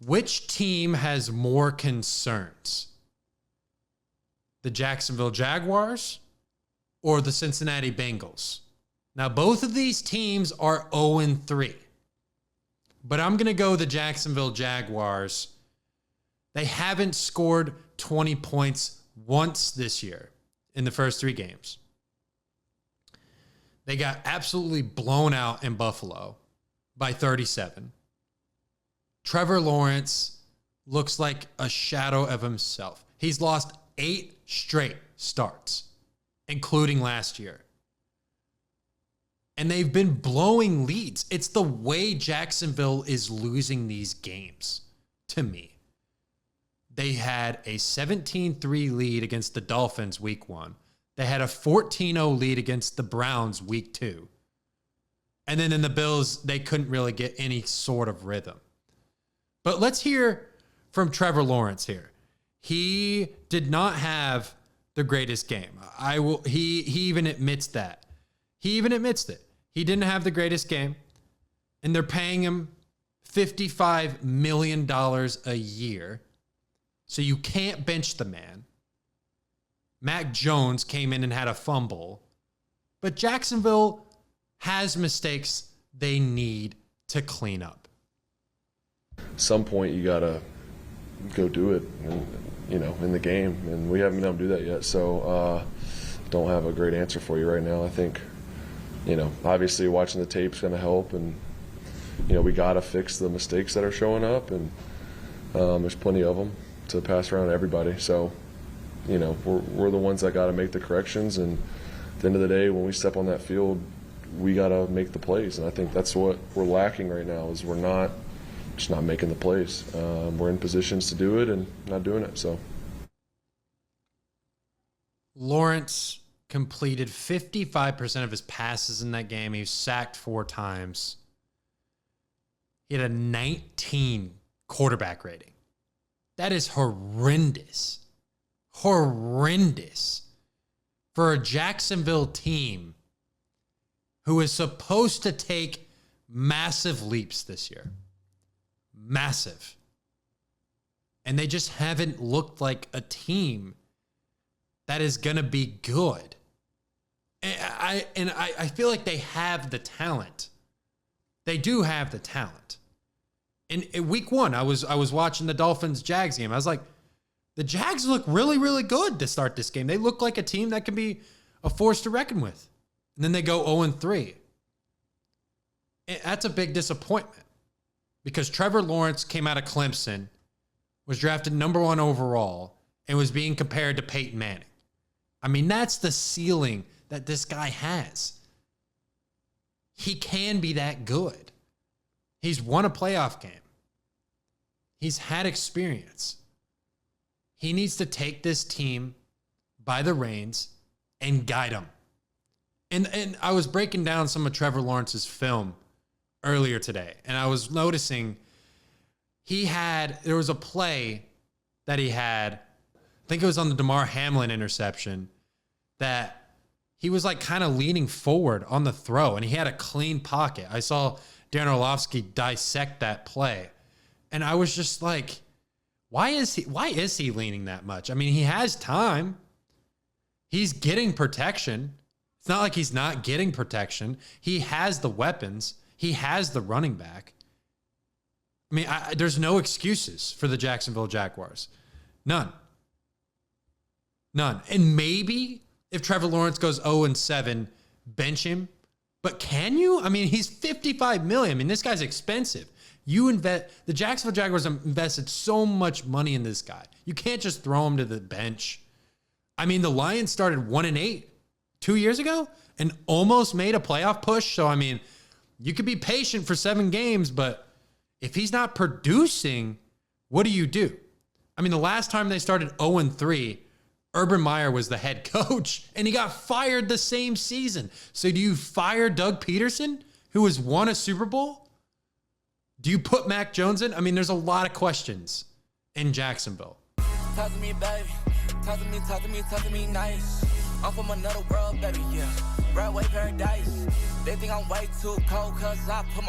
Which team has more concerns? The Jacksonville Jaguars or the Cincinnati Bengals? Now, both of these teams are 0-3. But I'm going to go the Jacksonville Jaguars. They haven't scored 20 points once this year in the first 3 games. They got absolutely blown out in Buffalo by 37. Trevor Lawrence looks like a shadow of himself. He's lost 8 straight starts, including last year. And they've been blowing leads. It's the way Jacksonville is losing these games, to me. They had a 17-3 lead against the Dolphins week 1. They had a 14-0 lead against the Browns week 2. And then in the Bills, they couldn't really get any sort of rhythm. But let's hear from Trevor Lawrence here. He did not have the greatest game. He even admits that. He even admits it. He didn't have the greatest game. And they're paying him $55 million a year. So you can't bench the man. Mac Jones came in and had a fumble. But Jacksonville has mistakes they need to clean up. At some point, you got to go do it, in the game. And we haven't been able to do that yet. So don't have a great answer for you right now. I think, obviously watching the tape's going to help. And, we got to fix the mistakes that are showing up. And there's plenty of them to pass around to everybody. So, we're the ones that got to make the corrections. And at the end of the day, when we step on that field, we got to make the plays. And I think that's what we're lacking right now is we're not making the plays. We're in positions to do it and not doing it. So Lawrence completed 55% of his passes in that game. He was sacked 4 times. He had a 19 quarterback rating. That is horrendous. Horrendous for a Jacksonville team who is supposed to take massive leaps this year. Massive. And they just haven't looked like a team that is going to be good. And I feel like they have the talent. They do have the talent. In week 1, I was watching the Dolphins-Jags game. I was like, the Jags look really, really good to start this game. They look like a team that can be a force to reckon with. And then they go 0-3. And that's a big disappointment because Trevor Lawrence came out of Clemson, was drafted number 1 overall, and was being compared to Peyton Manning. I mean, that's the ceiling that this guy has. He can be that good. He's won a playoff game. He's had experience. He needs to take this team by the reins and guide them. And I was breaking down some of Trevor Lawrence's film earlier today, and I was noticing there was a play that he had, I think it was on the Damar Hamlin interception, that he was like kind of leaning forward on the throw, and he had a clean pocket. I saw Darren Orlovsky dissect that play, and I was just like, why is he leaning that much? I mean, he has time. He's getting protection. It's not like he's not getting protection. He has the weapons. He has the running back. I mean, there's no excuses for the Jacksonville Jaguars. None. And maybe if Trevor Lawrence goes 0-7, bench him. But can you? I mean, he's $55 million. I mean, this guy's expensive. The Jacksonville Jaguars invested so much money in this guy. You can't just throw him to the bench. I mean, the Lions started 1-8 2 years ago and almost made a playoff push. So, I mean, you could be patient for 7 games, but if he's not producing, what do you do? I mean, the last time they started 0-3, Urban Meyer was the head coach, and he got fired the same season. So do you fire Doug Peterson, who has won a Super Bowl? Do you put Mac Jones in? I mean, there's a lot of questions in Jacksonville. Talk to me, baby. Talk to me nice. I'm from another world, baby, yeah. Broadway paradise. They think I'm way too cold, cause I put my